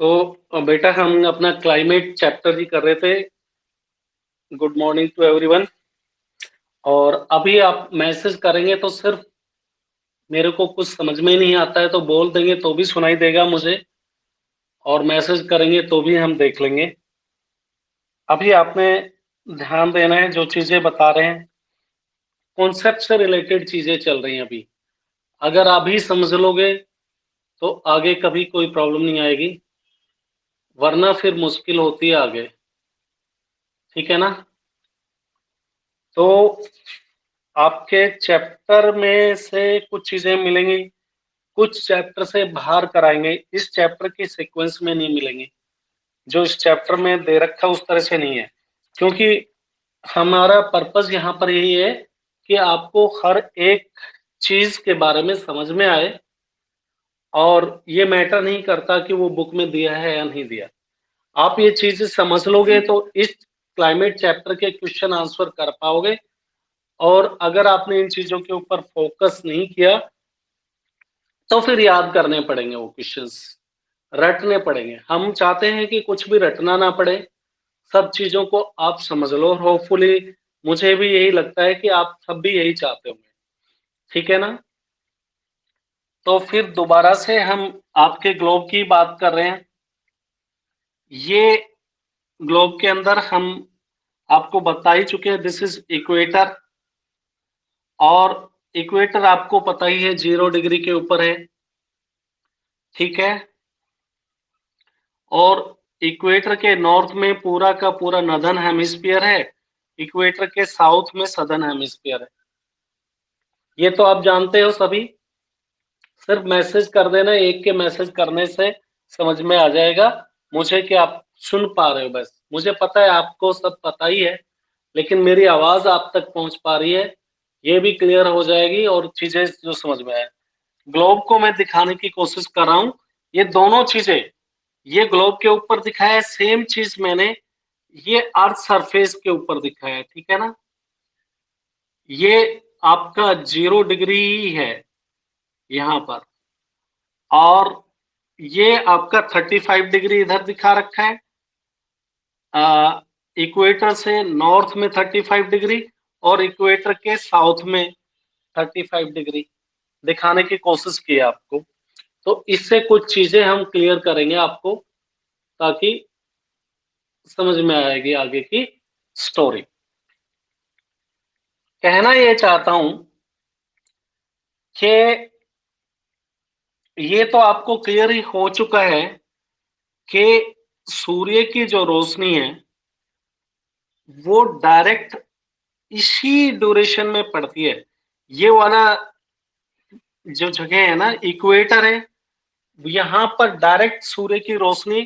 तो बेटा हम अपना क्लाइमेट चैप्टर ही कर रहे थे। Good morning to everyone. और अभी आप मैसेज करेंगे तो सिर्फ मेरे को कुछ समझ में नहीं आता है तो बोल देंगे तो भी सुनाई देगा मुझे, और मैसेज करेंगे तो भी हम देख लेंगे। अभी आपने ध्यान देना है, जो चीजें बता रहे हैं कॉन्सेप्ट से रिलेटेड चीजें चल रही हैं अभी। अगर अभी समझ लोगे तो आगे कभी कोई प्रॉब्लम नहीं आएगी, वरना फिर मुश्किल होती है आगे। ठीक है ना? तो आपके चैप्टर में से कुछ चीजें मिलेंगी, कुछ चैप्टर से बाहर कराएंगे, इस चैप्टर की सीक्वेंस में नहीं मिलेंगी। जो इस चैप्टर में दे रखा उस तरह से नहीं है, क्योंकि हमारा पर्पस यहाँ पर यही है कि आपको हर एक चीज के बारे में समझ में आए, और ये मैटर नहीं करता कि वो बुक में दिया है या नहीं दिया। आप ये चीजें समझ लोगे तो इस क्लाइमेट चैप्टर के क्वेश्चन आंसर कर पाओगे। और अगर आपने इन चीजों के ऊपर फोकस नहीं किया तो फिर याद करने पड़ेंगे, वो क्वेश्चंस रटने पड़ेंगे। हम चाहते हैं कि कुछ भी रटना ना पड़े, सब चीजों को आप समझ लो। होपफुली मुझे भी यही लगता है कि आप सब भी यही चाहते होंगे। ठीक है ना? तो फिर दोबारा से हम आपके ग्लोब की बात कर रहे हैं। ये ग्लोब के अंदर हम आपको बता ही चुके हैं, दिस इज इक्वेटर। और इक्वेटर आपको पता ही है 0 डिग्री के ऊपर है। ठीक है? और इक्वेटर के नॉर्थ में पूरा का पूरा नॉर्दर्न हेमिस्फीयर है, इक्वेटर के साउथ में सदर्न हेमिस्फीयर है। ये तो आप जानते हो सभी। सिर्फ मैसेज कर देना, एक के मैसेज करने से समझ में आ जाएगा मुझे कि आप सुन पा रहे हो। बस मुझे पता है आपको सब पता ही है, लेकिन मेरी आवाज आप तक पहुंच पा रही है, ये भी क्लियर हो जाएगी और चीजें जो समझ में आए। ग्लोब को मैं दिखाने की कोशिश कर रहा हूं। ये दोनों चीजें, ये ग्लोब के ऊपर दिखाया है, सेम चीज मैंने ये अर्थ सरफेस के ऊपर दिखाया है। ठीक है ना? ये आपका 0 डिग्री ही है यहां पर, और ये आपका 35 डिग्री इधर दिखा रखा है। इक्वेटर से नॉर्थ में 35 डिग्री और इक्वेटर के साउथ में 35 डिग्री दिखाने की कोशिश की है आपको। तो इससे कुछ चीजें हम क्लियर करेंगे आपको, ताकि समझ में आएगी आगे की स्टोरी। कहना ये चाहता हूं कि ये तो आपको क्लियर ही हो चुका है कि सूर्य की जो रोशनी है वो डायरेक्ट इसी ड्यूरेशन में पड़ती है। ये वाला जो जगह है ना, इक्वेटर है, यहाँ पर डायरेक्ट सूर्य की रोशनी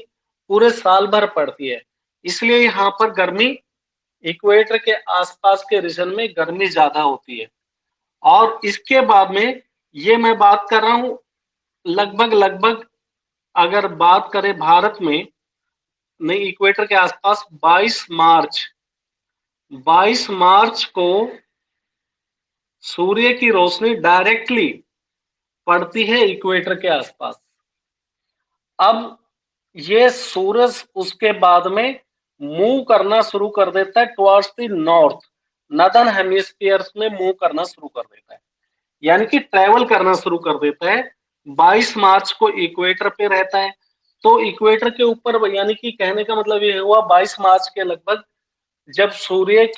पूरे साल भर पड़ती है। इसलिए यहाँ पर गर्मी, इक्वेटर के आसपास के रीजन में गर्मी ज्यादा होती है। और इसके बाद में ये मैं बात कर रहा हूं लगभग लगभग, अगर बात करें भारत में, नहीं, इक्वेटर के आसपास 22 मार्च को सूर्य की रोशनी डायरेक्टली पड़ती है इक्वेटर के आसपास। अब ये सूरज उसके बाद में मूव करना शुरू कर देता है towards the north, northern hemisphere में मूव करना शुरू कर देता है, यानी कि ट्रेवल करना शुरू कर देता है। 22 मार्च को इक्वेटर पे रहता है। तो इक्वेटर के ऊपर, यानी कि कहने का मतलब ये हुआ 22 मार्च के लगभग, जब सूर्य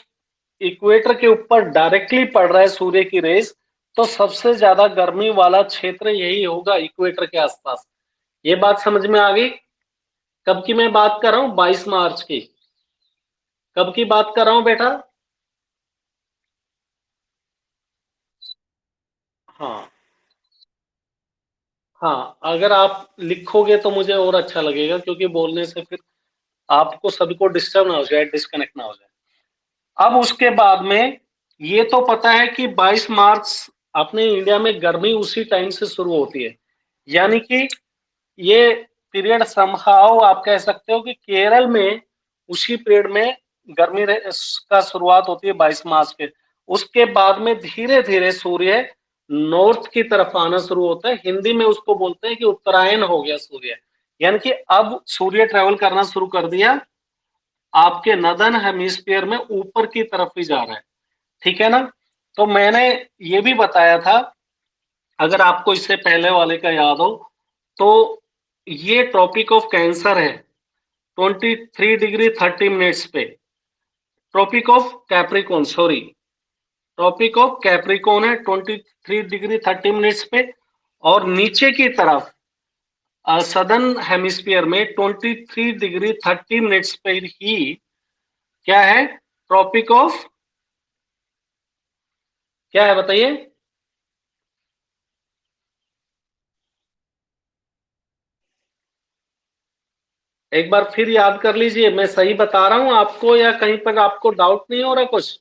इक्वेटर के ऊपर डायरेक्टली पड़ रहा है सूर्य की रेस, तो सबसे ज्यादा गर्मी वाला क्षेत्र यही होगा, इक्वेटर के आसपास। ये बात समझ में आ गई? कब की मैं बात कर रहा हूं? 22 मार्च की। कब की बात कर रहा हूं बेटा? हाँ, हाँ, अगर आप लिखोगे तो मुझे और अच्छा लगेगा, क्योंकि बोलने से फिर आपको सभी को डिस्टर्ब ना हो जाए, डिस्कनेक्ट ना हो जाए। अब उसके बाद में ये तो पता है कि 22 मार्च अपने इंडिया में गर्मी उसी टाइम से शुरू होती है, यानी कि ये पीरियड समहाउ आप कह सकते हो कि केरल में उसी पीरियड में गर्मी का शुरुआत होती है 22 मार्च के। उसके बाद में धीरे धीरे सूर्य नॉर्थ की तरफ आना शुरू होता है। हिंदी में उसको बोलते हैं कि उत्तरायण हो गया सूर्य, यानी कि अब सूर्य ट्रेवल करना शुरू कर दिया, आपके नॉर्दर्न हेमिस्फीयर में ऊपर की तरफ ही जा रहा है, ठीक है ना? तो मैंने ये भी बताया था, अगर आपको इससे पहले वाले का याद हो, तो ये ट्रॉपिक ऑफ कैंसर है 23 डिग्री 30 मिनट्स पे। Tropic of Capricorn, sorry, tropic of Capricorn है 23 डिग्री 30 मिनट्स पे, और नीचे की तरफ सदर्न हेमिस्फीयर में 23 डिग्री 30 मिनट्स पे ही क्या है, ट्रॉपिक ऑफ, क्या है बताइए? एक बार फिर याद कर लीजिए, मैं सही बता रहा हूं आपको या कहीं पर आपको डाउट नहीं हो रहा कुछ?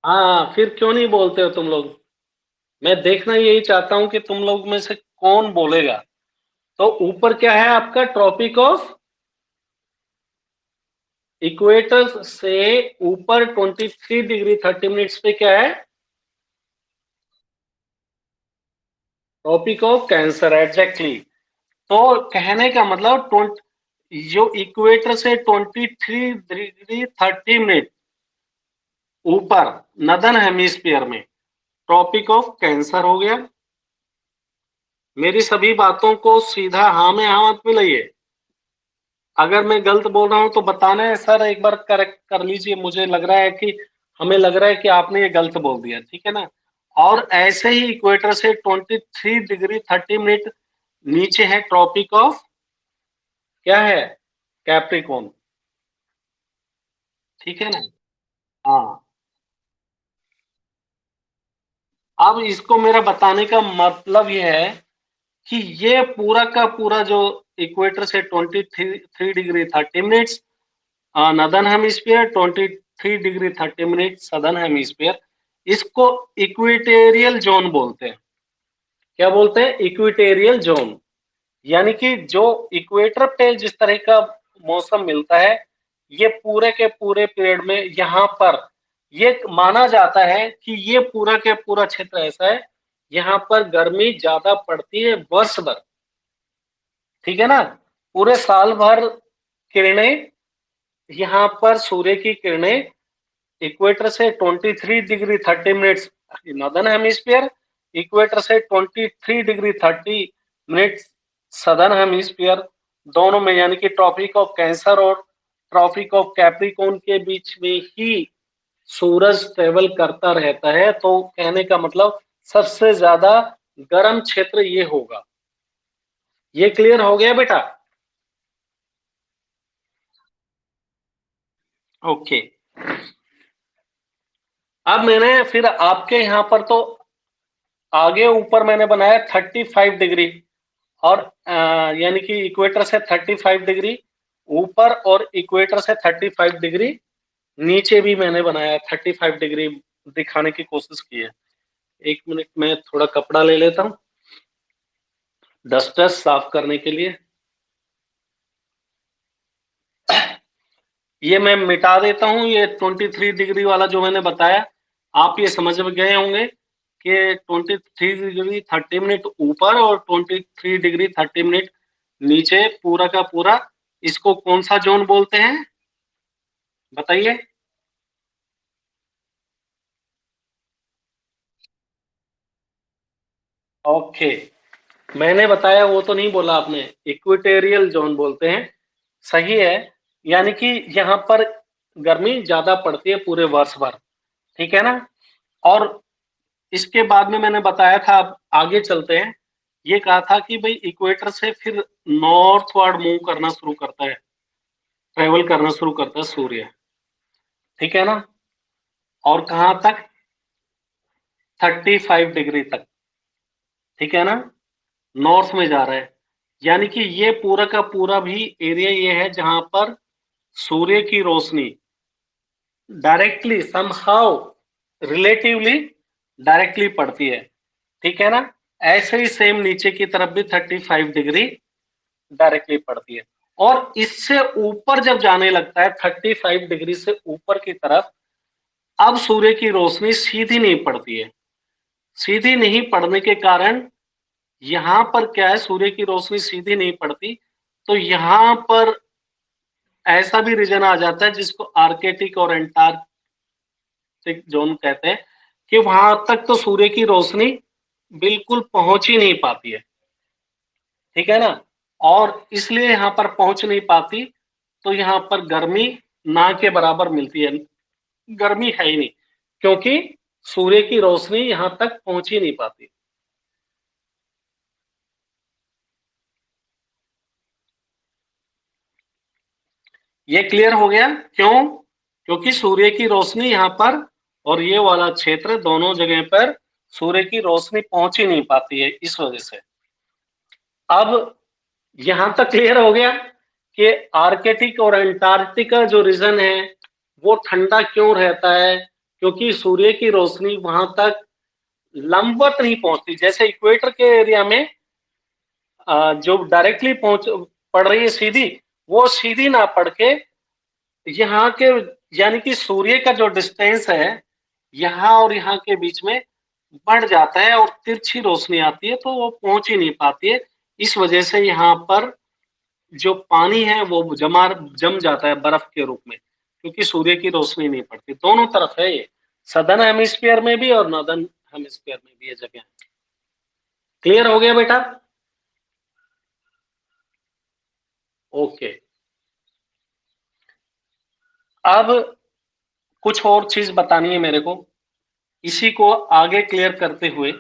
हाँ, फिर क्यों नहीं बोलते हो तुम लोग? मैं देखना यही चाहता हूं कि तुम लोग में से कौन बोलेगा। तो ऊपर क्या है आपका, ट्रॉपिक ऑफ इक्वेटर से ऊपर 23 डिग्री 30 मिनट्स पे क्या है, ट्रॉपिक ऑफ कैंसर, एग्जैक्टली। तो कहने का मतलब जो इक्वेटर से 23 डिग्री 30 मिनट ऊपर नदन हेमिस्फीयर में ट्रॉपिक ऑफ कैंसर हो गया। मेरी सभी बातों को सीधा हाँ में हाँ मत मिलाइए। अगर मैं गलत बोल रहा हूं तो बताना है सर, एक बार करेक्ट कर लीजिए, मुझे लग रहा है कि हमें लग रहा है कि आपने ये गलत बोल दिया, ठीक है ना? और ऐसे ही इक्वेटर से 23 डिग्री 30 मिनट नीचे है ट्रॉपिक ऑफ, क्या है, कैप्रिकॉर्न, ठीक है ना? हाँ, अब इसको मेरा बताने का मतलब ये है कि ये पूरा का पूरा जो इक्वेटर से 23 degree 30 minutes northern hemisphere, 23 degree 30 minute southern hemisphere, इसको इक्वेटेरियल जोन बोलते हैं। क्या बोलते हैं? Equatorial zone. यानी कि जो इक्वेटर पे जिस तरह का मौसम मिलता है, ये पूरे के पूरे पीरियड में यहाँ पर ये माना जाता है कि ये पूरा के पूरा क्षेत्र ऐसा है, यहाँ पर गर्मी ज्यादा पड़ती है वर्ष भर, ठीक है ना? पूरे साल भर किरणें, यहाँ पर सूर्य की किरणें इक्वेटर से 23 degree 30 minutes northern hemisphere, equator से 23 डिग्री 30 मिनट्स सदर्न हेमिस्फीयर, दोनों में, यानी कि ट्रॉपिक ऑफ कैंसर और ट्रॉपिक ऑफ कैप्रिकॉर्न के बीच में ही सूरज ट्रेवल करता रहता है। तो कहने का मतलब सबसे ज्यादा गर्म क्षेत्र ये होगा। ये क्लियर हो गया बेटा? ओके। अब मैंने फिर आपके यहाँ पर तो आगे ऊपर मैंने बनाया 35 डिग्री, और यानी कि इक्वेटर से 35 डिग्री ऊपर और इक्वेटर से 35 डिग्री नीचे भी मैंने बनाया, 35 डिग्री दिखाने की कोशिश की है। एक मिनट में थोड़ा कपड़ा ले लेता हूँ डस्टर साफ करने के लिए। ये मैं मिटा देता हूँ, ये 23 डिग्री वाला जो मैंने बताया, आप ये समझ में गए होंगे कि 23 डिग्री 30 मिनट ऊपर और 23 डिग्री 30 मिनट नीचे, पूरा का पूरा, इसको कौन सा जोन बोलते हैं बताइए? ओके, मैंने बताया वो तो नहीं बोला आपने, इक्वेटेरियल जोन बोलते हैं, सही है। यानी कि यहाँ पर गर्मी ज्यादा पड़ती है पूरे वर्ष भर, ठीक है ना? और इसके बाद में मैंने बताया था, अब आगे चलते हैं, ये कहा था कि भाई इक्वेटर से फिर नॉर्थवर्ड मूव करना शुरू करता है, ट्रेवल करना शुरू करता है सूर्य, ठीक है ना? और कहां तक? 35 डिग्री तक, ठीक है ना? नॉर्थ में जा रहा है। यानी कि ये पूरा का पूरा भी एरिया ये है जहां पर सूर्य की रोशनी डायरेक्टली समहाउ, रिलेटिवली डायरेक्टली पड़ती है, ठीक है ना? ऐसे ही सेम नीचे की तरफ भी 35 डिग्री डायरेक्टली पड़ती है। और इससे ऊपर जब जाने लगता है 35 डिग्री से ऊपर की तरफ, अब सूर्य की रोशनी सीधी नहीं पड़ती है, सीधी नहीं पड़ने के कारण यहां पर क्या है, सूर्य की रोशनी सीधी नहीं पड़ती, तो यहां पर ऐसा भी रीजन आ जाता है जिसको आर्कटिक और एंटार्क्टिक जोन कहते हैं, कि वहां तक तो सूर्य की रोशनी बिल्कुल पहुंच ही नहीं पाती है, ठीक है ना। और इसलिए यहां पर पहुंच नहीं पाती, तो यहां पर गर्मी ना के बराबर मिलती है, गर्मी है ही नहीं, क्योंकि सूर्य की रोशनी यहां तक पहुंच ही नहीं पाती। ये क्लियर हो गया क्यों? क्योंकि सूर्य की रोशनी यहां पर और ये वाला क्षेत्र दोनों जगह पर सूर्य की रोशनी पहुंच ही नहीं पाती है, इस वजह से। अब यहां तक क्लियर हो गया कि आर्कटिक और अंटार्कटिक का जो रीजन है वो ठंडा क्यों रहता है, क्योंकि सूर्य की रोशनी वहां तक लंबवत नहीं पहुंचती। जैसे इक्वेटर के एरिया में जो डायरेक्टली पहुंच पड़ रही है सीधी, वो सीधी ना पड़ के यहाँ के, यानी कि सूर्य का जो डिस्टेंस है यहाँ और यहाँ के बीच में बढ़ जाता है और तिरछी रोशनी आती है, तो वो पहुंच ही नहीं पाती है। इस वजह से यहाँ पर जो पानी है वो जम जाता है बर्फ के रूप में, क्योंकि सूर्य की रोशनी नहीं पड़ती। दोनों तरफ है ये, सदर्न हेमिस्फीयर में भी और नॉर्दर्न हेमिस्फीयर में भी ये जगह है। क्लियर हो गया बेटा? ओके। अब कुछ और चीज बतानी है मेरे को, इसी को आगे क्लियर करते हुए।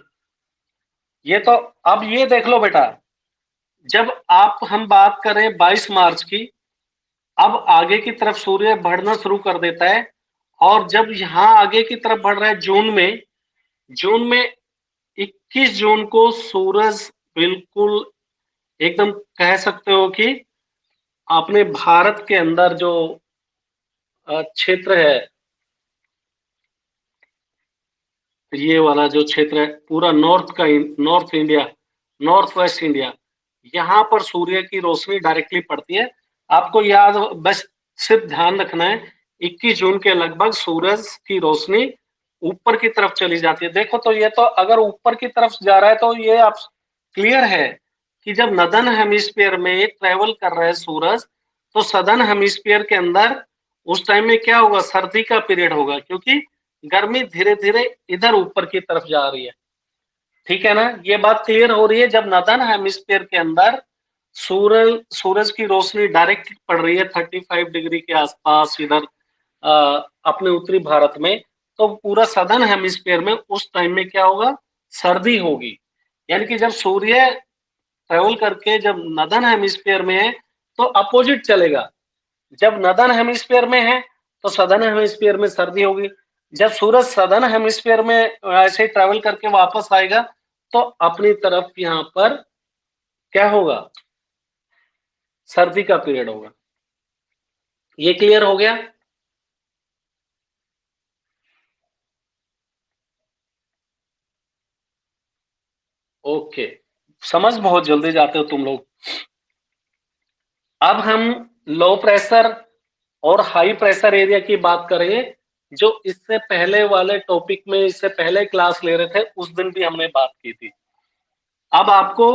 ये तो अब ये देख लो बेटा, जब आप हम बात करें 22 मार्च की, अब आगे की तरफ सूर्य बढ़ना शुरू कर देता है, और जब यहां आगे की तरफ बढ़ रहा है जून में 21 जून को सूरज बिल्कुल एकदम कह सकते हो कि अपने भारत के अंदर जो क्षेत्र है, ये वाला जो क्षेत्र है पूरा north India, north west India, यहाँ पर सूर्य की रोशनी डायरेक्टली पड़ती है। आपको याद, बस सिर्फ ध्यान रखना है, 21 जून के लगभग सूरज की रोशनी ऊपर की तरफ चली जाती है। देखो तो ये तो अगर ऊपर की तरफ जा रहा है तो ये आप क्लियर है कि जब नदर्न हेमिस्फीयर में ट्रेवल कर रहा है सूरज, तो सदर्न हेमिस्फीयर के अंदर उस टाइम में क्या होगा, सर्दी का पीरियड होगा, क्योंकि गर्मी धीरे धीरे इधर ऊपर की तरफ जा रही है, ठीक है ना। ये बात क्लियर हो रही है, जब नॉर्दर्न हेमिस्फीयर के अंदर सूरज की रोशनी डायरेक्ट पड़ रही है 35 डिग्री के आसपास इधर अपने उत्तरी भारत में, तो पूरा सदर्न हेमिस्फीयर में उस टाइम में क्या होगा, सर्दी होगी। यानी कि जब सूर्य ट्रेवल करके जब नॉर्दर्न हेमिस्फीयर में है तो अपोजिट चलेगा, जब नॉर्दर्न हेमिस्फीयर में है तो सदर्न हेमिस्फीयर में सर्दी होगी। जब सूरज सदर्न हेमिस्फीयर में ऐसे ट्रेवल करके वापस आएगा तो अपनी तरफ यहाँ पर क्या होगा, सर्दी का पीरियड होगा। ये क्लियर हो गया? ओके, समझ बहुत जल्दी जाते हो तुम लोग। अब हम लो प्रेशर और हाई प्रेशर एरिया की बात करेंगे, जो इससे पहले वाले टॉपिक में, इससे पहले क्लास ले रहे थे उस दिन भी हमने बात की थी। अब आपको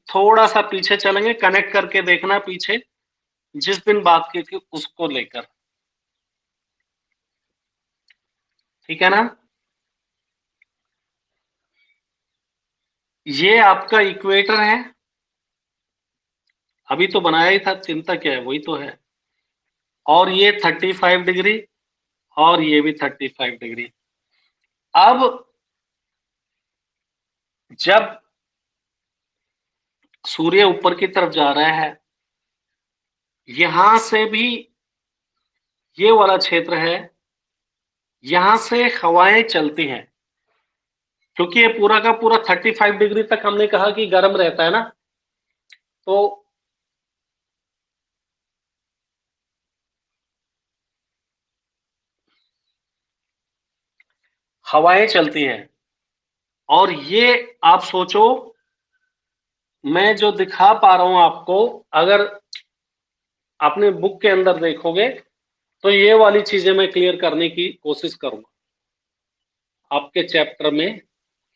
थोड़ा सा पीछे चलेंगे, कनेक्ट करके देखना पीछे जिस दिन बात की थी उसको लेकर, ठीक है ना। ये आपका इक्वेटर है, अभी तो बनाया ही था, चिंता क्या है, वही तो है। और ये 35 डिग्री और ये भी 35 डिग्री। अब जब सूर्य ऊपर की तरफ जा रहा है, यहां से भी ये वाला क्षेत्र है, यहां से हवाएं चलती हैं, क्योंकि ये पूरा का पूरा 35 डिग्री तक हमने कहा कि गर्म रहता है ना, तो हवाएं चलती हैं। और ये आप सोचो, मैं जो दिखा पा रहा हूं आपको, अगर अपने बुक के अंदर देखोगे तो ये वाली चीजें मैं क्लियर करने की कोशिश करूंगा आपके चैप्टर में,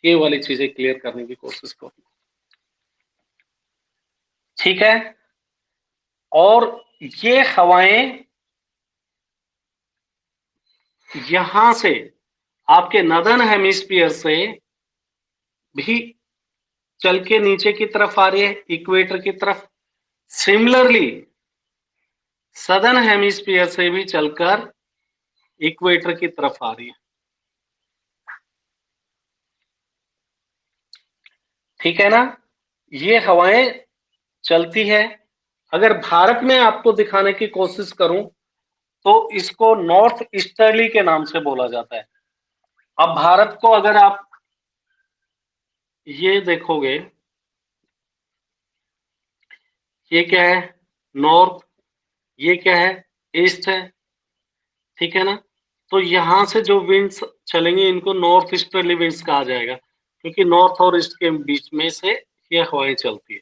ये वाली चीजें क्लियर करने की कोशिश करूँ, ठीक है। और ये हवाएं यहां से आपके नदर्न हेमिस्फीयर से भी चल के नीचे की तरफ आ रही है, इक्वेटर की तरफ। सिमिलरली सदर्न हेमिस्फीयर से भी चलकर इक्वेटर की तरफ आ रही है, ठीक है ना। ये हवाएं चलती है। अगर भारत में आपको दिखाने की कोशिश करूं तो इसको नॉर्थ ईस्टर्ली के नाम से बोला जाता है। अब भारत को अगर आप ये देखोगे, ये क्या है, नॉर्थ, ये क्या है, ईस्ट है, ठीक है ना। तो यहां से जो विंड्स चलेंगे इनको नॉर्थ ईस्टर्ली विंड्स कहा जाएगा, क्योंकि नॉर्थ और ईस्ट के बीच में से ये हवाएं चलती है,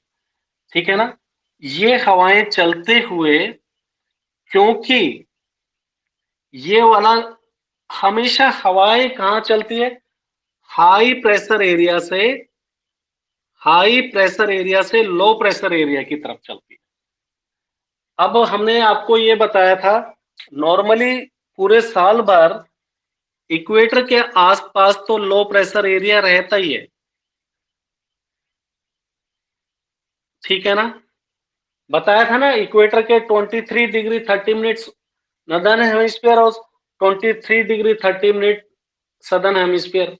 ठीक है ना। ये हवाएं चलते हुए, क्योंकि ये वाला हमेशा हवाएं कहाँ चलती है, हाई प्रेशर एरिया से, हाई प्रेशर एरिया से लो प्रेशर एरिया की तरफ चलती है। अब हमने आपको ये बताया था, नॉर्मली पूरे साल भर इक्वेटर के आसपास तो लो प्रेशर एरिया रहता ही है, ठीक है ना। बताया था ना, इक्वेटर के 23 डिग्री 30 मिनट्स नॉर्दर्न हेमिस्फीयर और 23 डिग्री 30 मिनट सदर्न हेमिस्फीयर।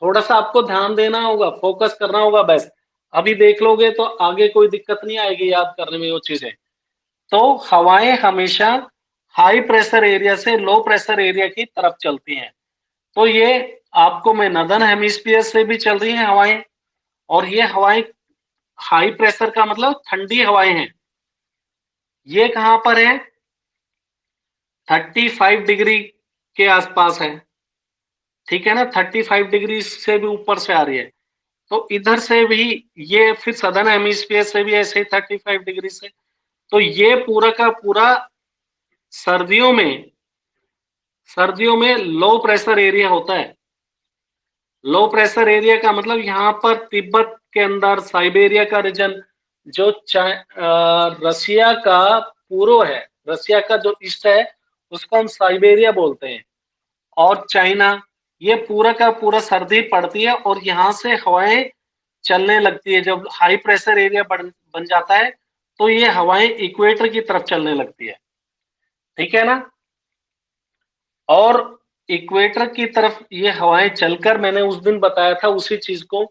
थोड़ा सा आपको ध्यान देना होगा, फोकस करना होगा बस। अभी देख लोगे तो आगे कोई दिक्कत नहीं आएगी याद करने में वो चीजें। तो हवाएं हमेशा हाई प्रेशर एरिया से लो प्रेशर एरिया की तरफ चलती हैं। तो ये आपको मैं नॉर्दर्न हेमिस्फीयर से भी चल रही हैं हवाएं, और ये हवाएं हाई प्रेशर का मतलब ठंडी हवाएं हैं। ये कहां पर है, 35 डिग्री के आसपास है, ठीक है ना। 35 डिग्री से भी ऊपर से आ रही है। तो इधर से भी ये फिर सदर्न हेमिस्फीयर से भी ऐसे ही 35 डिग्री से। तो ये पूरा का पूरा सर्दियों में, सर्दियों में लो प्रेशर एरिया होता है। लो प्रेशर एरिया का मतलब यहाँ पर तिब्बत के अंदर साइबेरिया का रीजन, जो रसिया का पूर्व है, रसिया का जो ईस्ट है उसको हम साइबेरिया बोलते हैं, और चाइना, ये पूरा का पूरा सर्दी पड़ती है और यहाँ से हवाएं चलने लगती है। जब हाई प्रेशर एरिया बन जाता है तो ये हवाएं इक्वेटर की तरफ चलने लगती है, ठीक है ना। और इक्वेटर की तरफ ये हवाएं चलकर, मैंने उस दिन बताया था उसी चीज को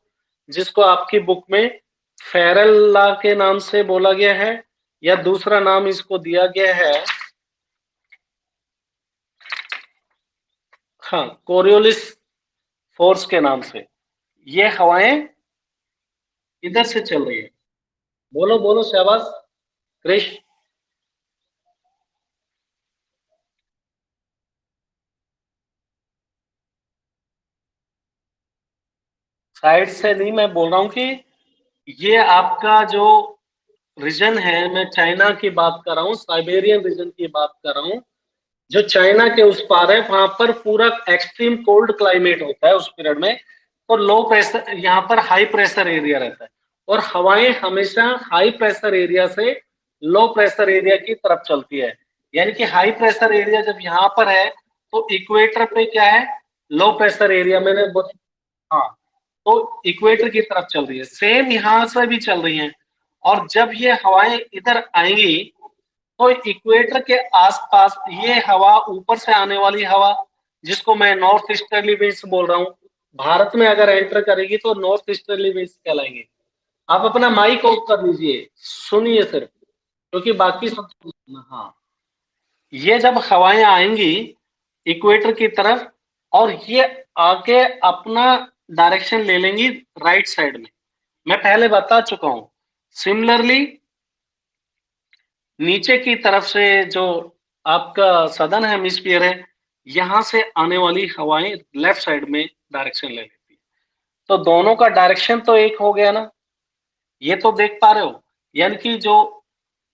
जिसको आपकी बुक में फेरल लॉ के नाम से बोला गया है, या दूसरा नाम इसको दिया गया है, हाँ, कोरियोलिस फोर्स के नाम से। ये हवाएं इधर से चल रही है। बोलो बोलो शहबाज, क्रिश। साइड से नहीं, मैं बोल रहा हूं कि ये आपका जो रीजन है, मैं चाइना की बात कर रहा हूँ, साइबेरियन रीजन की बात कर रहा हूँ, जो चाइना के उस पार है, वहां पर पूरा एक्सट्रीम कोल्ड क्लाइमेट होता है उस पीरियड में। तो लो प्रेशर, यहाँ पर हाई प्रेशर एरिया रहता है, और हवाएं हमेशा हाई प्रेशर एरिया से लो प्रेशर एरिया की तरफ चलती है। यानी कि हाई प्रेशर एरिया जब यहाँ पर है तो इक्वेटर पे क्या है, लो प्रेशर एरिया, हाँ, तो इक्वेटर की तरफ चल रही है, सेम यहां से भी चल रही हैं। और जब ये हवाएं इधर आएंगी तो इक्वेटर के आसपास ये हवा, ऊपर से आने वाली हवा, जिसको मैं नॉर्थ ईस्टर्ली विंड्स बोल रहा हूँ, भारत में अगर एंटर करेगी तो नॉर्थ ईस्टर्ली विंड्स कहलाएंगे। आप अपना माइक ऑफ कर लीजिए, सुनिए सिर्फ, क्योंकि बाकी सब, हाँ, ये जब हवाएं आएंगी इक्वेटर की तरफ, और ये आके अपना डायरेक्शन ले लेंगी राइट साइड में, मैं पहले बता चुका हूं। सिमिलरली नीचे की तरफ से जो आपका सदर्न हेमिस्फीयर है, यहां से आने वाली हवाएं लेफ्ट साइड में डायरेक्शन ले लेती है। तो दोनों का डायरेक्शन तो एक हो गया ना, ये तो देख पा रहे हो। यानी कि जो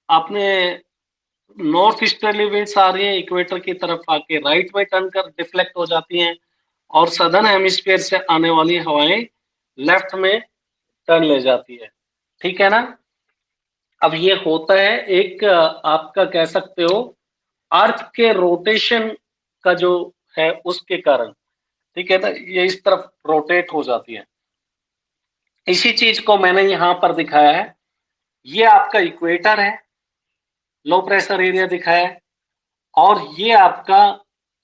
आपने नॉर्थ ईस्टर्ली विंड्स आ रही है इक्वेटर की तरफ आके राइट में टर्न कर डिफ्लेक्ट हो जाती हैं, और सदर्न हेमिस्फीयर से आने वाली हवाएं लेफ्ट में टर्न ले जाती है, ठीक है ना। अब ये होता है एक आपका कह सकते हो अर्थ के रोटेशन का जो है उसके कारण, ठीक है ना, ये इस तरफ रोटेट हो जाती है। इसी चीज को मैंने यहां पर दिखाया है। ये आपका इक्वेटर है, लो प्रेशर एरिया दिखाया है, और ये आपका,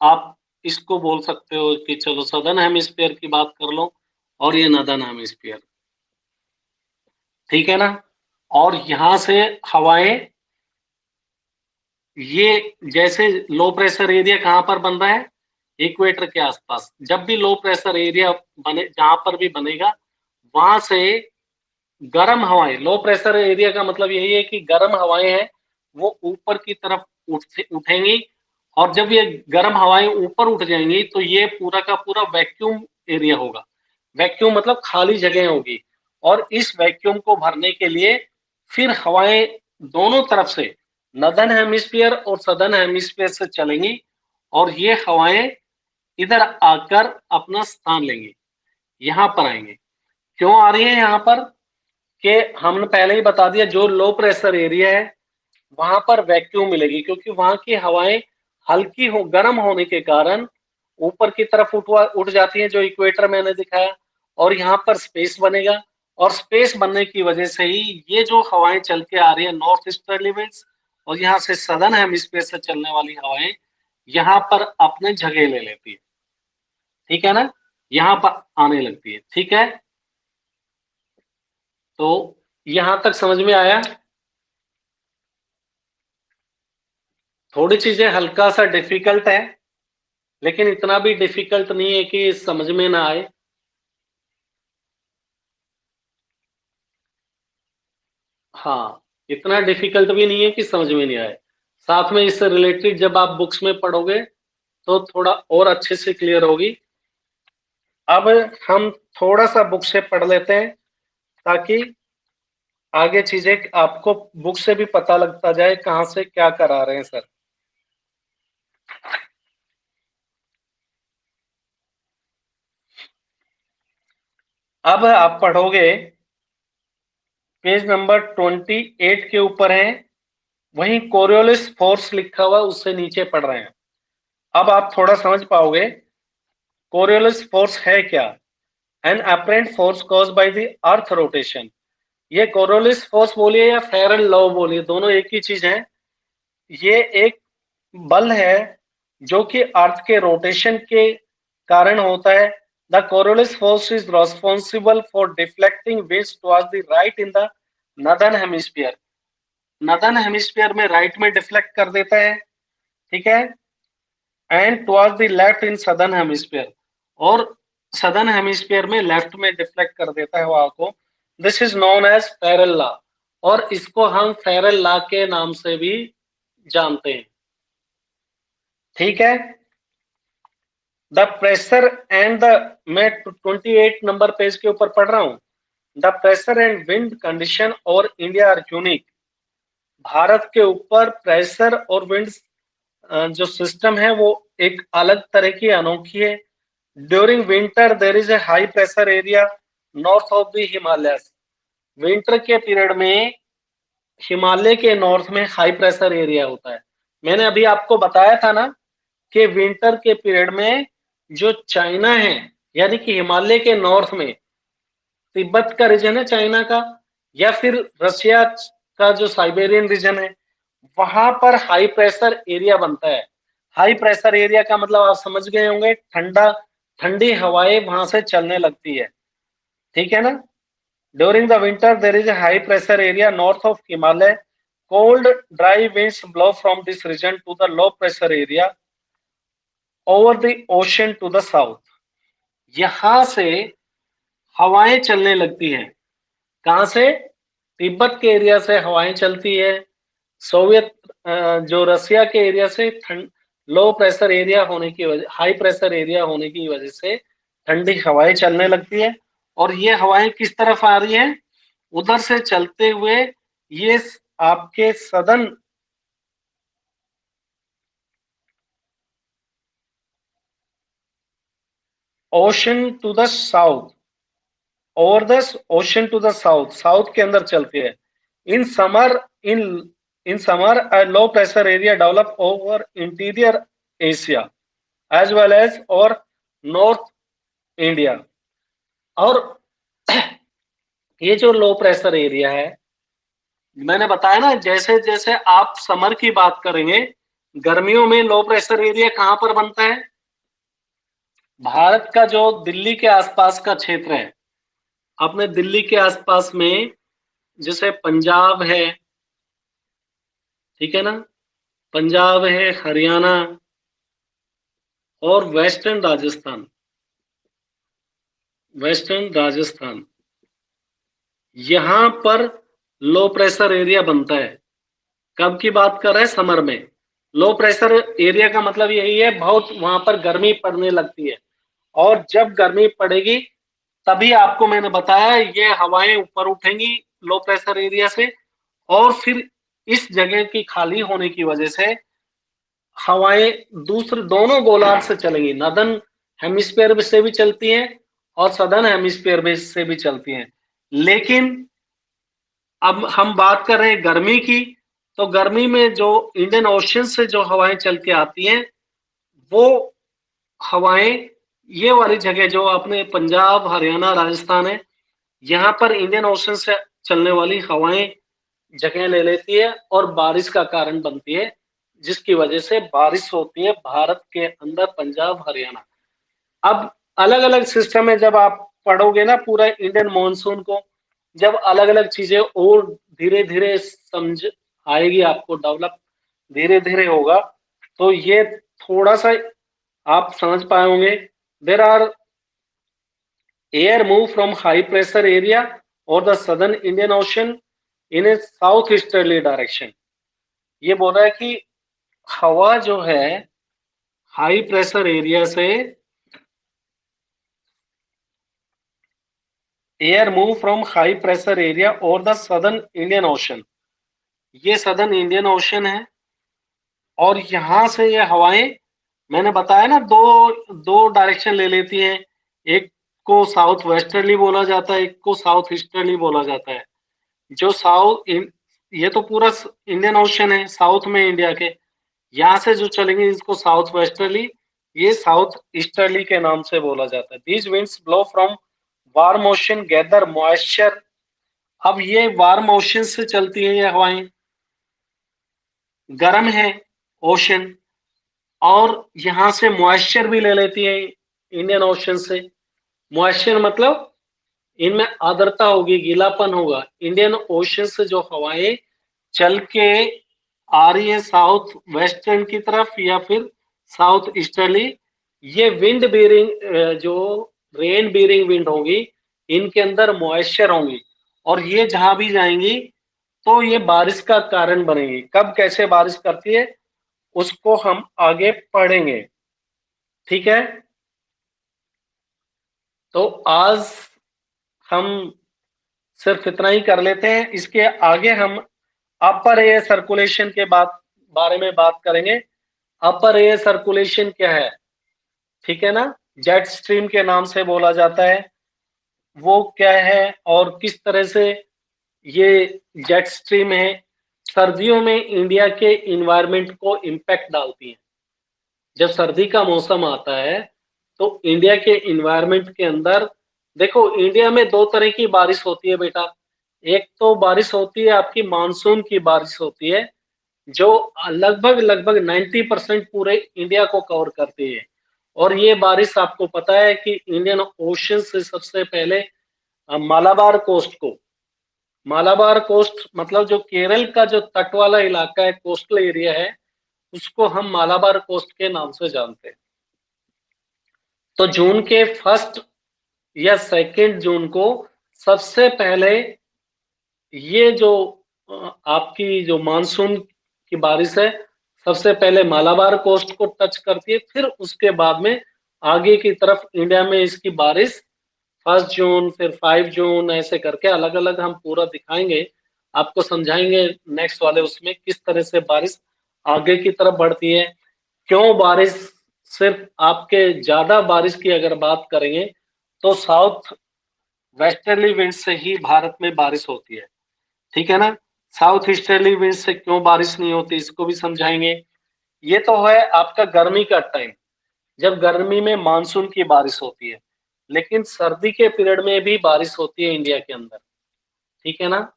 आप इसको बोल सकते हो कि चलो सदर्न हेमिस्फीयर की बात कर लो, और ये नॉर्दर्न हेमिस्फीयर, ठीक है ना। और यहां से हवाएं, ये जैसे लो प्रेशर एरिया कहां पर बन रहा है, इक्वेटर के आसपास। जब भी लो प्रेशर एरिया बने, जहां पर भी बनेगा, वहां से गर्म हवाएं, लो प्रेशर एरिया का मतलब यही है कि गर्म हवाएं हैं वो ऊपर की तरफ उठेंगी, और जब ये गर्म हवाएं ऊपर उठ जाएंगी तो ये पूरा का पूरा वैक्यूम एरिया होगा। वैक्यूम मतलब खाली जगह होगी, और इस वैक्यूम को भरने के लिए फिर हवाएं दोनों तरफ से, नॉर्दर्न हेमिस्फीयर और सदर्न हेमिस्फीयर से चलेंगी, और ये हवाएं इधर आकर अपना स्थान लेंगी, यहां पर आएंगे। क्यों आ रही है यहां पर, कि हमने पहले ही बता दिया, जो लो प्रेशर एरिया है वहां पर वैक्यूम मिलेगी, क्योंकि वहां की हवाएं हल्की हो, गर्म होने के कारण ऊपर की तरफ उठ जाती हैं, जो इक्वेटर मैंने दिखाया, और यहाँ पर स्पेस बनेगा, और स्पेस बनने की वजह से ही ये जो हवाएं चल के आ रही है नॉर्थ ईस्टर्ली विंड्स, और यहाँ से सदर्न हेमिस्फीयर से चलने वाली हवाएं यहाँ पर अपने जगह ले लेती है, ठीक है ना, यहाँ पर आने लगती है, ठीक है। तो यहां तक समझ में आया। थोड़ी चीजें हल्का सा डिफिकल्ट है, लेकिन इतना भी डिफिकल्ट नहीं है कि समझ में ना आए। हाँ, इतना डिफिकल्ट भी नहीं है कि समझ में नहीं आए। साथ में इससे रिलेटेड जब आप बुक्स में पढ़ोगे तो थोड़ा और अच्छे से क्लियर होगी। अब हम थोड़ा सा बुक से पढ़ लेते हैं, ताकि आगे चीजें आपको बुक से भी पता लगता जाए कहां से क्या करा रहे हैं सर। अब आप पढ़ोगे, पेज नंबर 28 के ऊपर है, वहीं कोरियोलिस फोर्स लिखा हुआ उससे नीचे पढ़ रहे हैं। अब आप थोड़ा समझ पाओगे कोरियोलिस फोर्स है क्या। An apparent force caused by the earth rotation. ये कोरियोलिस फोर्स बोलिए या फेरल लॉ बोलिए, दोनों एक ही चीज है। ये एक बल है जो कि अर्थ के रोटेशन के कारण होता है। The Coriolis force is responsible for deflecting winds towards the right in the northern hemisphere. Northern hemisphere में राइट में डिफ्लेक्ट कर देता है, ठीक है, and towards the left in southern hemisphere, और सदर्न हेमिस्फीयर में लेफ्ट में डिफ्लेक्ट कर देता है हवा को। This is known as Ferrel law, और इसको हम फेरल लॉ के नाम से भी जानते हैं, ठीक है। द प्रेशर एंड द, मैं 28 नंबर पेज के ऊपर पढ़ रहा हूं। The pressure and wind condition और इंडिया आर यूनिक। भारत के ऊपर प्रेशर और विंड जो सिस्टम है वो एक अलग तरह की, अनोखी है। During winter there is a high pressure area north of the Himalayas. Winter के पीरियड में हिमालय के नॉर्थ में हाई प्रेशर एरिया होता है। मैंने अभी आपको बताया था ना कि विंटर के पीरियड में जो चाइना है, यानी कि हिमालय के नॉर्थ में तिब्बत का रीजन है चाइना का, या फिर रशिया का जो साइबेरियन रीजन है, वहां पर हाई प्रेशर एरिया बनता है। हाई प्रेशर एरिया का मतलब आप समझ गए होंगे, ठंडा, ठंडी हवाएं वहां से चलने लगती है, ठीक है ना। During the winter there is a high pressure area north of Himalaya. Cold dry winds blow from this region to the low pressure area over the ocean to the south। यहां से हवाएं चलने लगती हैं, कहां से, तिब्बत के एरिया से हवाएं चलती है, सोवियत जो रसिया के एरिया से ठंड, लो प्रेशर एरिया होने की वजह, हाई प्रेशर एरिया होने की वजह से ठंडी हवाएं चलने लगती है। और ये हवाएं किस तरफ आ रही हैं, उधर से चलते हुए ये आपके southern, ocean to the south, over the ocean to the south, south के अंदर चलती है। In summer in summer a low pressure area develop over interior Asia as well as और नॉर्थ इंडिया। और ये जो लो प्रेशर एरिया है, मैंने बताया ना, जैसे जैसे आप समर की बात करेंगे, गर्मियों में लो प्रेशर एरिया कहां पर बनता है? भारत का जो दिल्ली के आसपास का क्षेत्र है, अपने दिल्ली के आसपास में जैसे पंजाब है, ठीक है ना, पंजाब है, हरियाणा और वेस्टर्न राजस्थान, यहां पर लो प्रेशर एरिया बनता है। कब की बात कर रहे हैं? समर में। लो प्रेशर एरिया का मतलब यही है, बहुत वहां पर गर्मी पड़ने लगती है, और जब गर्मी पड़ेगी तभी आपको मैंने बताया ये हवाएं ऊपर उठेंगी लो प्रेशर एरिया से, और फिर इस जगह की खाली होने की वजह से हवाएं दूसरे दोनों गोलार्ध से चलेंगी, नॉर्दर्न हेमिस्फीयर से भी चलती हैं और सदर्न हेमिस्फीयर से भी चलती हैं। लेकिन अब हम बात कर रहे हैं गर्मी की, तो गर्मी में जो इंडियन ओशन से जो हवाएं चल के आती हैं, वो हवाएं ये वाली जगह जो अपने पंजाब, हरियाणा, राजस्थान है, यहाँ पर इंडियन ओशन से चलने वाली हवाएं जगह ले लेती है और बारिश का कारण बनती है, जिसकी वजह से बारिश होती है भारत के अंदर, पंजाब, हरियाणा। अब अलग अलग सिस्टम है, जब आप पढ़ोगे ना पूरा इंडियन मॉनसून को, जब अलग अलग चीजें और धीरे धीरे समझ आएगी आपको, डेवलप धीरे धीरे होगा, तो ये थोड़ा सा आप समझ पाओगे। There are air move from high pressure area और the southern Indian ocean in a south easterly direction. ये बोल रहा है कि हवा जो है हाई प्रेशर एरिया से, air move from high pressure area और द सदर्न इंडियन ओशन, ये सदर्न इंडियन ओशन है, और यहां से ये हवाएं, मैंने बताया ना, दो दो डायरेक्शन ले लेती हैं, एक को साउथ वेस्टर्ली बोला जाता है, एक को साउथ ईस्टर्ली बोला जाता है। जो ये तो पूरा इंडियन ओशन है साउथ में इंडिया के, यहाँ से जो चलेंगे इसको साउथ वेस्टर्ली, ये साउथ ईस्टर्ली के नाम से बोला जाता है। These winds blow from warm ocean gather moisture. अब ये वार्म ओशन से चलती है ये हवाएं, गर्म है ओशन, और यहां से मॉइस्चर भी ले लेती है इंडियन ओशन से। मॉइस्चर मतलब इनमें आर्द्रता होगी, गीलापन होगा। इंडियन ओशन से जो हवाएं चल के आ रही है साउथ वेस्टर्न की तरफ या फिर साउथ ईस्टर्ली, ये विंड बीरिंग, जो रेन बीरिंग विंड होगी, इनके अंदर मॉइस्चर होंगी, और ये जहां भी जाएंगी तो ये बारिश का कारण बनेगी। कब कैसे बारिश करती है उसको हम आगे पढ़ेंगे, ठीक है। तो आज हम सिर्फ इतना ही कर लेते हैं, इसके आगे हम अपर एयर सर्कुलेशन के बारे में बात करेंगे। अपर एयर सर्कुलेशन क्या है, ठीक है ना, जेट स्ट्रीम के नाम से बोला जाता है, वो क्या है और किस तरह से ये जेट स्ट्रीम है, सर्दियों में इंडिया के इन्वायरमेंट को इम्पैक्ट डालती है। जब सर्दी का मौसम आता है तो इंडिया के इन्वायरमेंट के अंदर, देखो इंडिया में दो तरह की बारिश होती है बेटा। एक तो बारिश होती है आपकी मानसून की बारिश होती है, जो लगभग लगभग 90% पूरे इंडिया को कवर करती है। और ये बारिश आपको पता है कि इंडियन ओशन से सबसे पहले मालाबार कोस्ट को, मालाबार कोस्ट मतलब जो केरल का जो तट वाला इलाका है, कोस्टल एरिया है, उसको हम मालाबार कोस्ट के नाम से जानते हैं। तो जून के 1 या 2 जून को सबसे पहले ये जो आपकी जो मानसून की बारिश है, सबसे पहले मालाबार कोस्ट को टच करती है, फिर उसके बाद में आगे की तरफ इंडिया में इसकी बारिश 1 जून, फिर 5 जून, ऐसे करके अलग अलग हम पूरा दिखाएंगे, आपको समझाएंगे नेक्स्ट वाले उसमें किस तरह से बारिश आगे की तरफ बढ़ती है, क्यों बारिश। सिर्फ आपके ज्यादा बारिश की अगर बात करेंगे तो साउथ वेस्टर्ली विंड से ही भारत में बारिश होती है, ठीक है ना। साउथ ईस्टर्ली विंड से क्यों बारिश नहीं होती, इसको भी समझाएंगे। ये तो है आपका गर्मी का टाइम, जब गर्मी में मानसून की बारिश होती है, लेकिन सर्दी के पीरियड में भी बारिश होती है इंडिया के अंदर, ठीक है ना।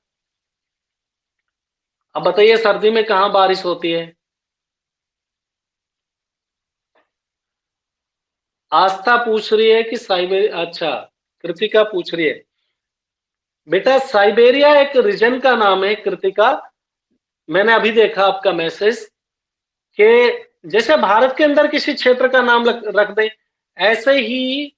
अब बताइए सर्दी में कहाँ बारिश होती है। आस्था पूछ रही है कि साइबेरिया, अच्छा कृतिका पूछ रही है। बेटा साइबेरिया एक रीजन का नाम है कृतिका, मैंने अभी देखा आपका मैसेज कि जैसे भारत के अंदर किसी क्षेत्र का नाम रख दे, ऐसे ही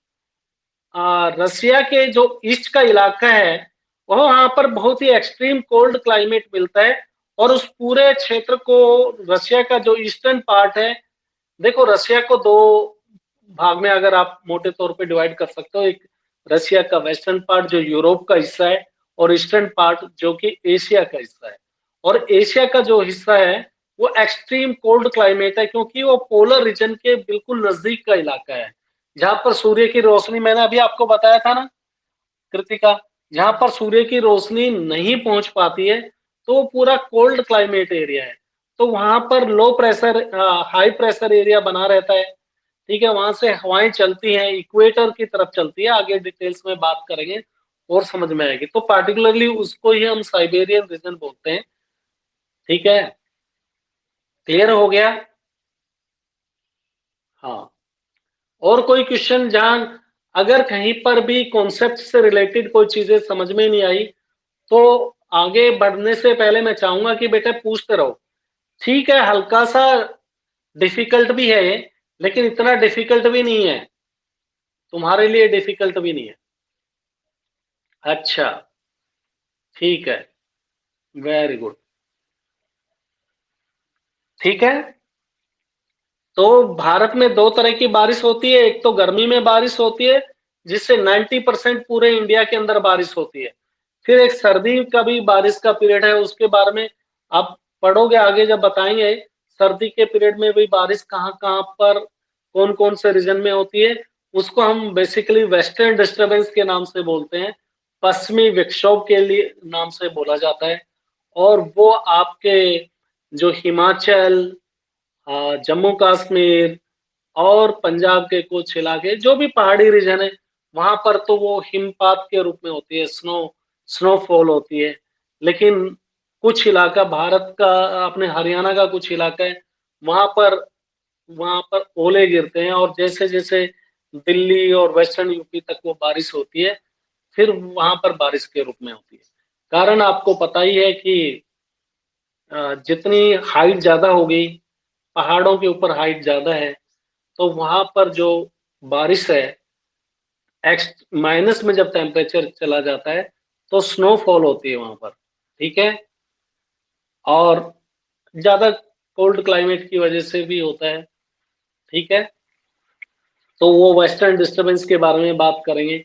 रसिया के जो ईस्ट का इलाका है, वहां पर बहुत ही एक्सट्रीम कोल्ड क्लाइमेट मिलता है, और उस पूरे क्षेत्र को, रसिया का जो ईस्टर्न पार्ट है, देखो रसिया को दो भाग में अगर आप मोटे तौर पे डिवाइड कर सकते हो, एक रसिया का वेस्टर्न पार्ट जो यूरोप का हिस्सा है, और ईस्टर्न पार्ट जो कि एशिया का हिस्सा है। और एशिया का जो हिस्सा है वो एक्सट्रीम कोल्ड क्लाइमेट है, क्योंकि वो पोलर रीजन के बिल्कुल नजदीक का इलाका है, जहां पर सूर्य की रोशनी, मैंने अभी आपको बताया था ना कृतिका, जहां पर सूर्य की रोशनी नहीं पहुंच पाती है, तो वो पूरा कोल्ड क्लाइमेट एरिया है। तो वहां पर low pressure, high pressure area बना रहता है, ठीक है। वहां से हवाएं चलती हैं, इक्वेटर की तरफ चलती है, आगे डिटेल्स में बात करेंगे और समझ में आएगी। तो पार्टिकुलरली उसको ही हम साइबेरियन रीजन बोलते हैं, ठीक है। क्लियर हो गया। हाँ, और कोई क्वेश्चन जहां अगर कहीं पर भी कॉन्सेप्ट से रिलेटेड कोई चीजें समझ में नहीं आई, तो आगे बढ़ने से पहले मैं चाहूंगा कि बेटा पूछते रहो, ठीक है। हल्का सा डिफिकल्ट भी है ये, लेकिन इतना डिफिकल्ट भी नहीं है, तुम्हारे लिए डिफिकल्ट भी नहीं है। अच्छा, ठीक है, वेरी गुड, ठीक है। तो भारत में दो तरह की बारिश होती है, एक तो गर्मी में बारिश होती है, जिससे 90% पूरे इंडिया के अंदर बारिश होती है। फिर एक सर्दी का भी बारिश का पीरियड है, उसके बारे में आप पढ़ोगे आगे जब बताएंगे। सर्दी के पीरियड में भी बारिश कहाँ कहाँ पर, कौन कौन से रीजन में होती है, उसको हम बेसिकली वेस्टर्न डिस्टर्बेंस के नाम से बोलते हैं, पश्चिमी विक्षोभ के लिए नाम से बोला जाता है। और वो आपके जो हिमाचल, जम्मू कश्मीर और पंजाब के कुछ इलाके जो भी पहाड़ी रीजन है, वहां पर तो वो हिमपात के रूप में होती है, स्नोफॉल होती है। लेकिन कुछ इलाका भारत का, अपने हरियाणा का कुछ इलाका है, वहां पर वहां पर ओले गिरते हैं, और जैसे जैसे दिल्ली और वेस्टर्न यूपी तक वो बारिश होती है, फिर वहां पर बारिश के रूप में होती है। कारण आपको पता ही है कि जितनी हाइट ज्यादा होगी, पहाड़ों के ऊपर हाइट ज्यादा है, तो वहां पर जो बारिश है, एक्स माइनस में जब टेम्परेचर चला जाता है, तो स्नोफॉल होती है वहां पर, ठीक है। और ज्यादा कोल्ड क्लाइमेट की वजह से भी होता है, ठीक है। तो वो वेस्टर्न डिस्टर्बेंस के बारे में बात करेंगे।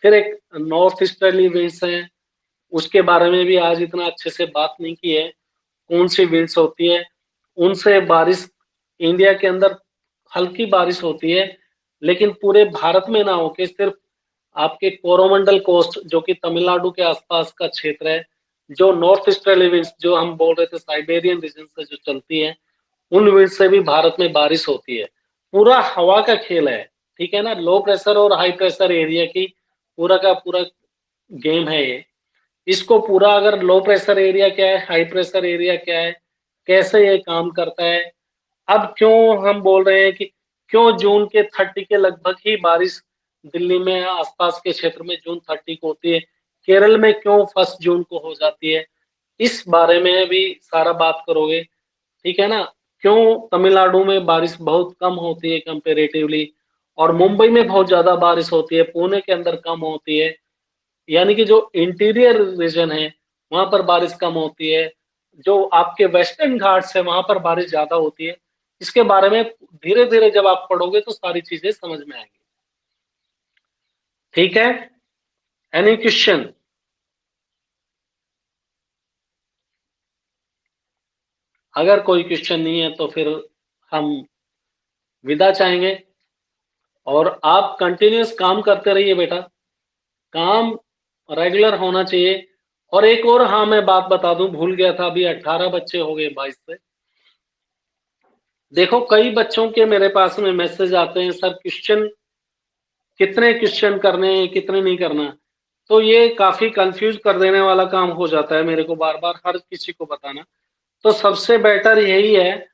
फिर एक नॉर्थ ईस्टर्ली विंड्स हैं, उसके बारे में भी आज इतना अच्छे से बात नहीं की है, कौन सी विंड्स होती है। उनसे बारिश इंडिया के अंदर हल्की बारिश होती है, लेकिन पूरे भारत में ना होके सिर्फ आपके कोरोमंडल कोस्ट, जो कि तमिलनाडु के आसपास का क्षेत्र है, जो नॉर्थ ईस्टर्ली विंड्स जो हम बोल रहे थे साइबेरियन रीजन से जो चलती है, उन विंड से भी भारत में बारिश होती है। पूरा हवा का खेल है, ठीक है ना। लो प्रेशर और हाई प्रेशर एरिया की पूरा का पूरा गेम है ये। इसको पूरा, अगर लो प्रेशर एरिया क्या है, हाई प्रेशर एरिया क्या है, कैसे ये काम करता है, अब क्यों हम बोल रहे हैं कि क्यों जून के 30 के लगभग ही बारिश दिल्ली में आसपास के क्षेत्र में जून 30 को होती है, केरल में क्यों 1 जून को हो जाती है, इस बारे में भी सारा बात करोगे, ठीक है ना। क्यों तमिलनाडु में बारिश बहुत कम होती है कंपेरेटिवली, और मुंबई में बहुत ज्यादा बारिश होती है, पुणे के अंदर कम होती है, यानी कि जो इंटीरियर रीजन है वहां पर बारिश कम होती है, जो आपके वेस्टर्न घाट्स है वहां पर बारिश ज्यादा होती है। इसके बारे में धीरे धीरे जब आप पढ़ोगे तो सारी चीजें समझ में आएंगी, ठीक है। Any question. अगर कोई क्वेश्चन नहीं है तो फिर हम विदा चाहेंगे, और आप कंटिन्यूअस काम करते रहिए बेटा। काम रेगुलर होना चाहिए। और एक और हाँ, मैं बात बता दूँ, भूल गया था, अभी 18 बच्चे हो गए 22 से। देखो कई बच्चों के मेरे पास में मैसेज आते हैं, सर क्वेश्चन कितने क्वेश्चन करने हैं, कितने नहीं करना। तो ये काफ़ी कन्फ्यूज़ कर देने वाला काम हो जाता है मेरे को बार-बार हर किसी को बताना। तो सबसे बेटर यही है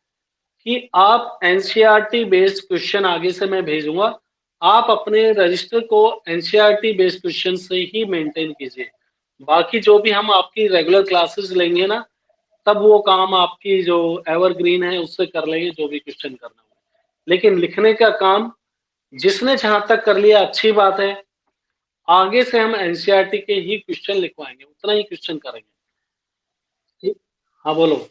कि आप एनसीईआरटी बेस्ड क्वेश्चन आगे से मैं भेजूँगा। आप अपने रजिस्टर को एनसीईआरटी बेस्ड क्वेश्चन से ही मेंटेन कीजिए। बाकी जो भी हम आपकी रेगुलर क्लासेस लेंगे ना, तब वो काम आपकी जो एवरग्रीन है उससे कर लेंगे जो भी क्वेश्चन करना हो। लेकिन लिखने का काम जिसने जहाँ तक कर लिया अच्छी बात है। आगे से हम एनसीईआरटी के ही क्वेश्चन लिखवाएँगे, उतना ही क्वेश्चन करेंगे। ठीक। हाँ, बोलो।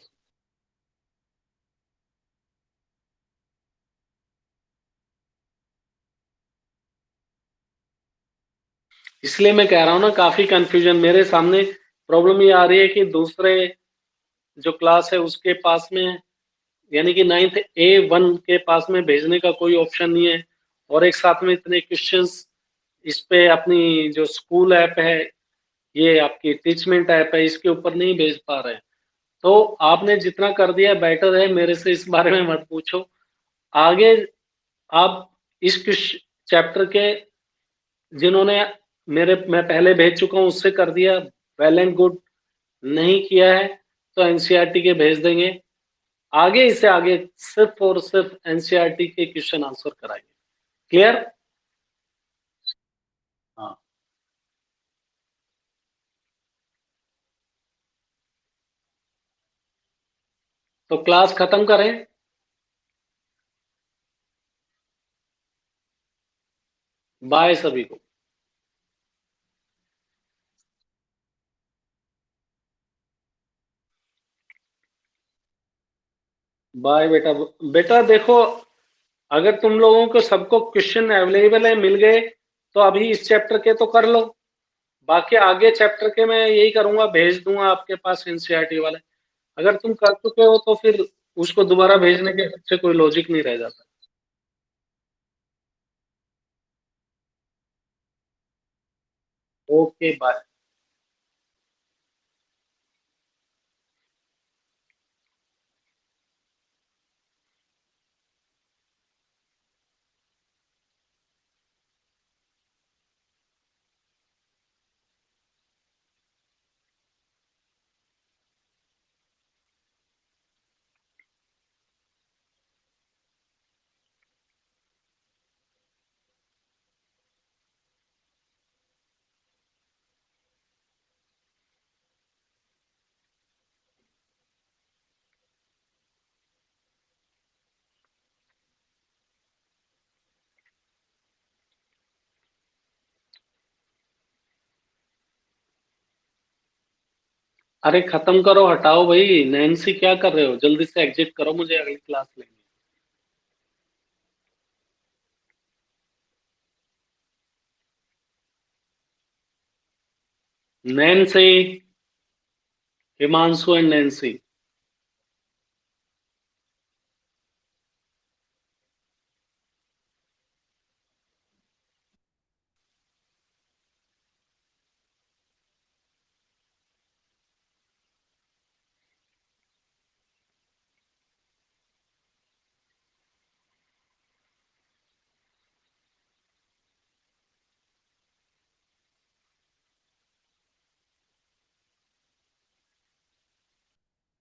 इसलिए मैं कह रहा हूँ ना, काफ़ी कन्फ्यूज़न मेरे सामने प्रॉब्लम ये आ रही है कि दूसरे जो क्लास है उसके पास में, यानी कि 9th A1 के पास में भेजने का कोई ऑप्शन नहीं है, और एक साथ में इतने क्वेश्चंस इस पे अपनी जो स्कूल ऐप है, ये आपकी टीचमेंट ऐप है, इसके ऊपर नहीं भेज पा रहे हैं। तो आपने जितना कर दिया बेटर है, मेरे से इस बारे में मत पूछो। आगे आप इस चैप्टर के जिन्होंने मैं पहले भेज चुका हूँ उससे कर दिया, वेल एंड गुड। नहीं किया है तो एनसीईआरटी के भेज देंगे। आगे इससे आगे सिर्फ और सिर्फ एनसीईआरटी के क्वेश्चन आंसर कराएंगे। क्लियर? हाँ। तो क्लास खत्म करें। बाय सभी को। बाय बेटा। बेटा देखो, अगर तुम लोगों को सबको क्वेश्चन अवेलेबल है, मिल गए, तो अभी इस चैप्टर के तो कर लो। बाकी आगे चैप्टर के मैं यही करूंगा, भेज दूंगा आपके पास एनसीईआरटी वाले। अगर तुम कर चुके हो तो फिर उसको दोबारा भेजने के पीछे कोई लॉजिक नहीं रह जाता। Okay bye. अरे खत्म करो, हटाओ भाई। नैन्सी क्या कर रहे हो? जल्दी से एग्जिट करो, मुझे अगली क्लास लेनी है। Nancy, Himanshu and Nancy.